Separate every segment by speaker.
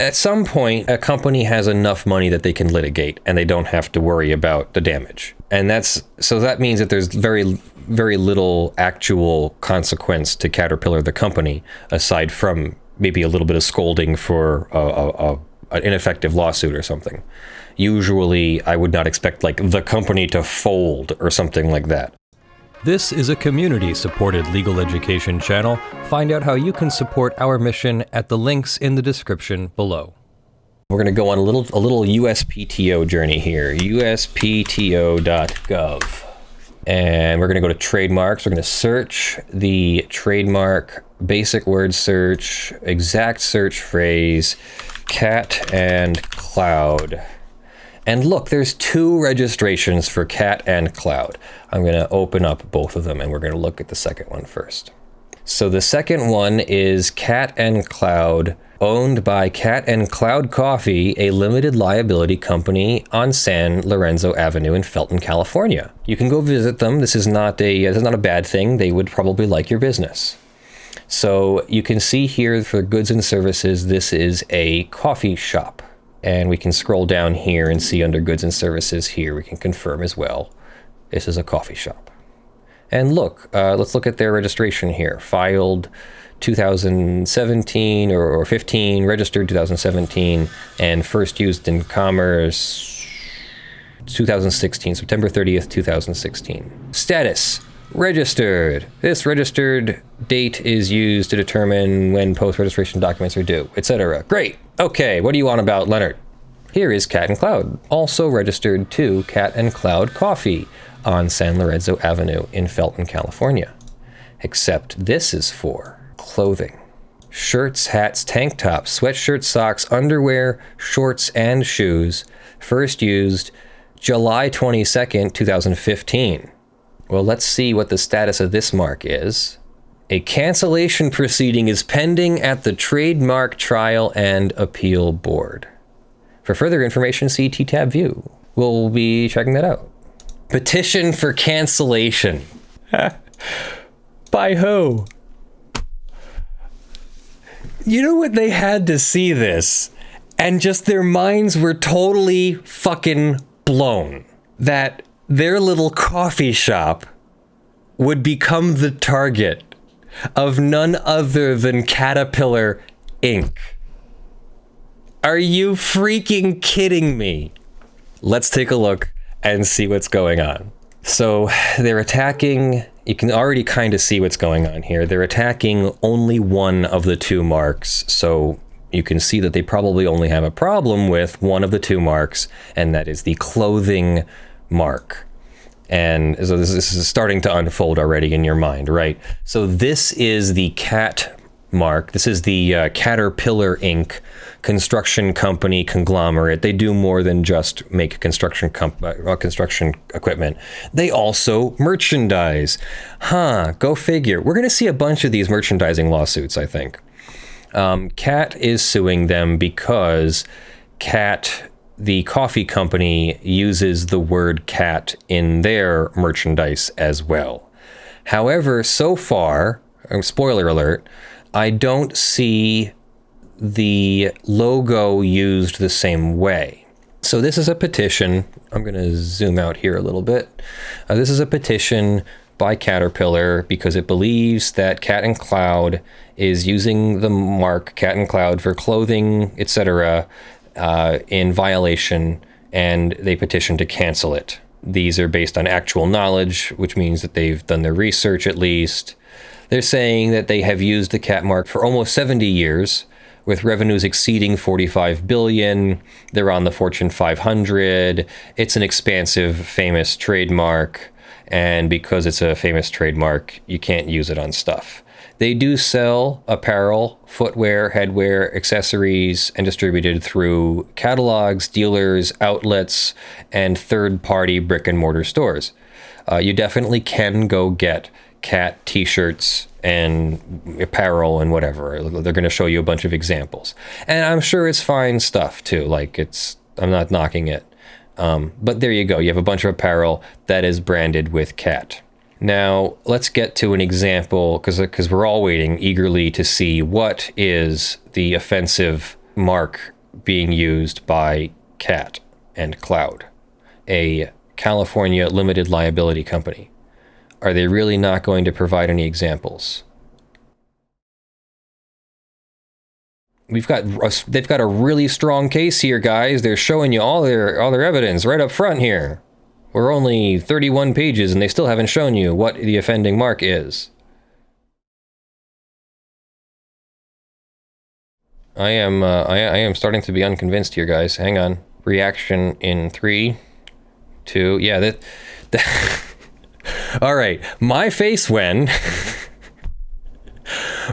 Speaker 1: At some point, a company has enough money that they can litigate and they don't have to worry about the damage. And that means that there's very, very little actual consequence to Caterpillar, the company, aside from maybe a little bit of scolding for an ineffective lawsuit or something. Usually, I would not expect, like, the company to fold or something like that.
Speaker 2: This is a community-supported legal education channel. Find out how you can support our mission at the links in the description below.
Speaker 1: We're going to go on a little USPTO journey here, uspto.gov. And we're going to go to trademarks. We're going to search the trademark, basic word search, exact search phrase, cat and cloud. And look, there's 2 registrations for cat and cloud. I'm going to open up both of them and we're going to look at the second one first. So the second one is Cat and Cloud, owned by Cat and Cloud Coffee, a limited liability company on San Lorenzo Avenue in Felton, California. You can go visit them. This is not a bad thing. They would probably like your business. So you can see here for goods and services, this is a coffee shop. And we can scroll down here and see under goods and services here, we can confirm as well, this is a coffee shop. And look, let's look at their registration here. Filed 2017 or 15, registered 2017, and first used in commerce 2016, September 30th, 2016. Status, registered. This registered date is used to determine when post-registration documents are due, etc. Great. Okay, what do you want about Leonard? Here is Cat and Cloud, also registered to Cat and Cloud Coffee on San Lorenzo Avenue in Felton, California. Except this is for clothing. Shirts, hats, tank tops, sweatshirts, socks, underwear, shorts, and shoes. First used July 22nd, 2015. Well, let's see what the status of this mark is. A cancellation proceeding is pending at the Trademark Trial and Appeal Board. For further information, see T-Tab View. We'll be checking that out. Petition for cancellation. By who? You know what? They had to see this, and just their minds were totally fucking blown. That their little coffee shop would become the target of none other than Caterpilla Inc. Are you freaking kidding me? Let's take a look and see what's going on. So they're attacking, you can already kind of see what's going on here. They're attacking only one of the 2 marks. So you can see that they probably only have a problem with one of the 2 marks, and that is the clothing mark. And so this is starting to unfold already in your mind, right? So this is the cat mark. This is the Caterpilla Inc. construction company conglomerate. They do more than just make construction equipment. They also merchandise. Go figure. We're going to see a bunch of these merchandising lawsuits, I think. Cat is suing them because Cat, the coffee company, uses the word cat in their merchandise as well. However, so far, spoiler alert, I don't see the logo used the same way. So this is a petition. I'm going to zoom out here a little bit. This is a petition by Caterpillar because it believes that Cat and Cloud is using the mark Cat and Cloud for clothing, etc., in violation, and they petition to cancel it. These are based on actual knowledge, which means that they've done their research at least. They're saying that they have used the cat mark for almost 70 years, with revenues exceeding $45 billion. They're on the Fortune 500. It's an expansive, famous trademark, and because it's a famous trademark, you can't use it on stuff. They do sell apparel, footwear, headwear, accessories, and distributed through catalogs, dealers, outlets, and third-party brick-and-mortar stores. You definitely can go get cat t-shirts and apparel and whatever. They're going to show you a bunch of examples. And I'm sure it's fine stuff, too. Like, I'm not knocking it. But there you go. You have a bunch of apparel that is branded with cat. Now, let's get to an example, because we're all waiting eagerly to see what is the offensive mark being used by Cat and Cloud, a California limited liability company? Are they really not going to provide any examples? They've got a really strong case here, guys. They're showing you all their evidence right up front here. We're only 31 pages and they still haven't shown you what the offending mark is. I am starting to be unconvinced here, guys. Hang on. Reaction in 3, 2. Yeah, that all right. My face when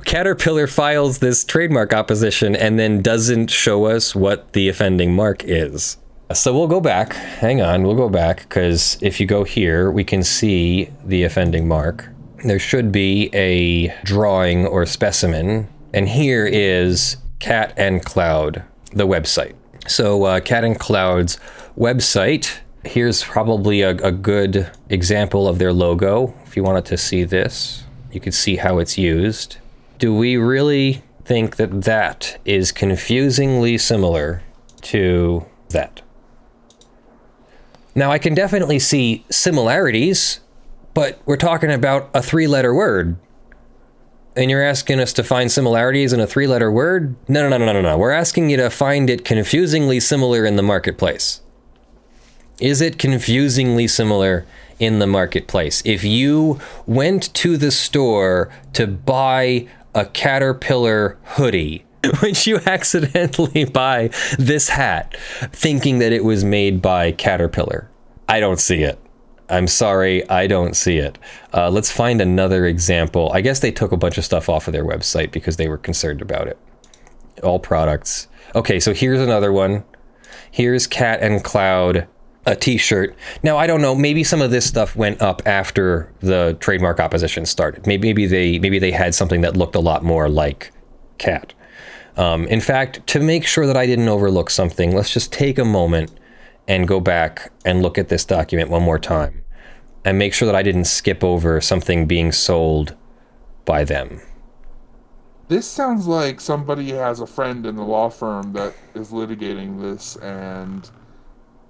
Speaker 1: Caterpillar files this trademark opposition and then doesn't show us what the offending mark is. So we'll go back. Hang on, we'll go back, because if you go here, we can see the offending mark. There should be a drawing or specimen, and here is Cat and Cloud, the website. So Cat and Cloud's website, here's probably a good example of their logo. If you wanted to see this, you could see how it's used. Do we really think that that is confusingly similar to that? Now, I can definitely see similarities, but we're talking about a 3-letter word. And you're asking us to find similarities in a 3-letter word? No. We're asking you to find it confusingly similar in the marketplace. Is it confusingly similar in the marketplace? If you went to the store to buy a Caterpillar hoodie, would you accidentally buy this hat thinking that it was made by Caterpillar? I don't see it. I'm sorry, I don't see it. Let's find another example. I guess they took a bunch of stuff off of their website because they were concerned about it. All products. Okay, so here's another one. Here's Cat and Cloud, a t-shirt. Now, I don't know, maybe some of this stuff went up after the trademark opposition started. Maybe they had something that looked a lot more like Cat. In fact, to make sure that I didn't overlook something, let's just take a moment and go back and look at this document one more time and make sure that I didn't skip over something being sold by them.
Speaker 3: This sounds like somebody has a friend in the law firm that is litigating this, and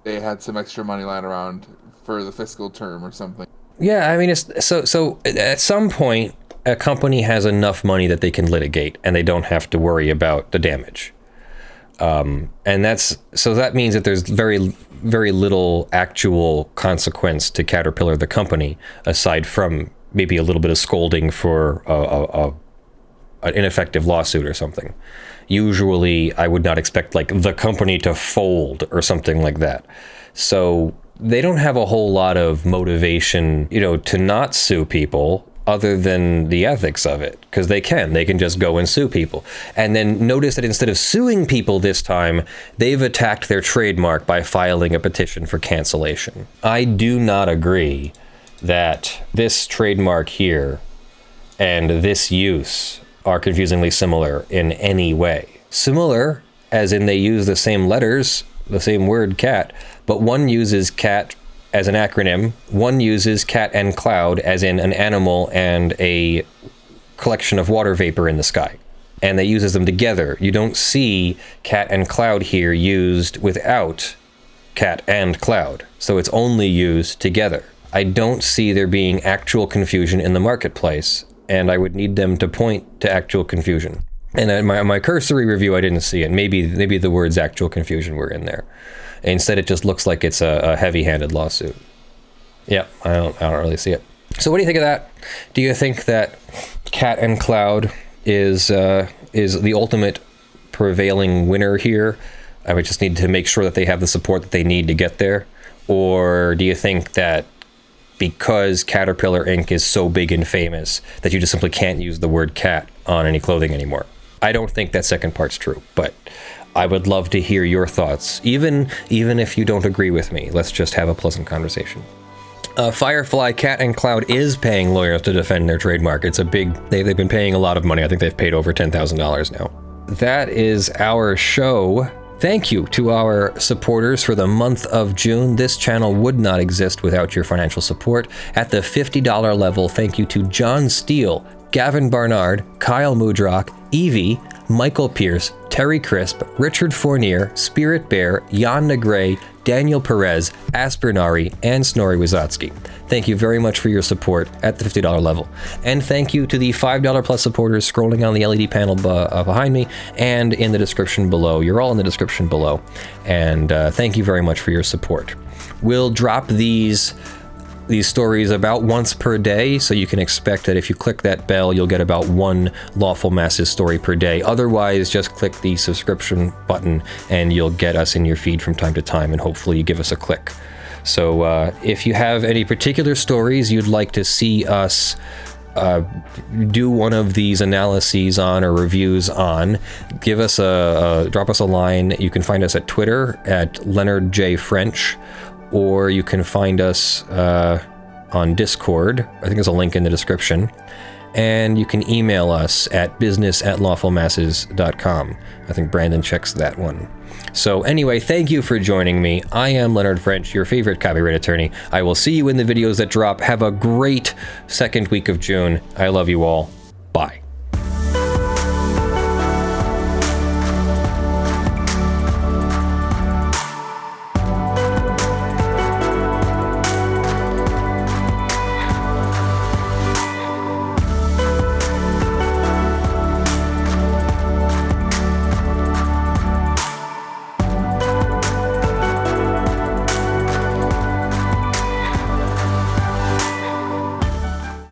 Speaker 3: they had some extra money lying around for the fiscal term or something.
Speaker 1: Yeah, I mean, so at some point, a company has enough money that they can litigate, and they don't have to worry about the damage. And that means that there's very, very little actual consequence to Caterpillar, the company, aside from maybe a little bit of scolding for an ineffective lawsuit or something. Usually, I would not expect like the company to fold or something like that. So they don't have a whole lot of motivation, to not sue people, other than the ethics of it, because they can just go and sue people. And then notice that instead of suing people this time, they've attacked their trademark by filing a petition for cancellation. I do not agree that this trademark here and this use are confusingly similar in any way. Similar as in they use the same letters, the same word cat, but one uses cat as an acronym, one uses Cat and Cloud as in an animal and a collection of water vapor in the sky. And they uses them together. You don't see Cat and Cloud here used without Cat and Cloud. So it's only used together. I don't see there being actual confusion in the marketplace, and I would need them to point to actual confusion. And in my cursory review, I didn't see it. Maybe the words actual confusion were in there. Instead, it just looks like it's a heavy-handed lawsuit. Yeah, I don't really see it. So what do you think of that? Do you think that Cat and Cloud is the ultimate prevailing winner here? I would just need to make sure that they have the support that they need to get there. Or do you think that because Caterpilla Inc. is so big and famous that you just simply can't use the word cat on any clothing anymore? I don't think that second part's true, but I would love to hear your thoughts, even if you don't agree with me. Let's just have a pleasant conversation. Firefly Cat and Cloud is paying lawyers to defend their trademark. It's they've been paying a lot of money. I think they've paid over $10,000 now. That is our show. Thank you to our supporters for the month of June. This channel would not exist without your financial support. At the $50 level, thank you to John Steele, Gavin Barnard, Kyle Mudrak, Eevi, Michael Pearce, Terry Crisp, Richard Fournier, Spirit Bear, Jan Negrey, Daniel Perez, Aspernari, and Snorre Wisotzky. Thank you very much for your support at the $50 level. And thank you to the $5 plus supporters scrolling on the LED panel behind me and in the description below. You're all in the description below. And thank you very much for your support. We'll drop these stories about once per day, so you can expect that if you click that bell, you'll get about one Lawful Masses story per day. Otherwise, just click the subscription button and you'll get us in your feed from time to time, and hopefully you give us a click. So if you have any particular stories you'd like to see us do one of these analyses on or reviews on, give us drop us a line. You can find us at Twitter at Leonard J. French, or you can find us on Discord. I think there's a link in the description. And you can email us at business@lawfulmasses.com. I think Brandon checks that one. So anyway, thank you for joining me. I am Leonard French, your favorite copyright attorney. I will see you in the videos that drop. Have a great second week of June. I love you all. Bye.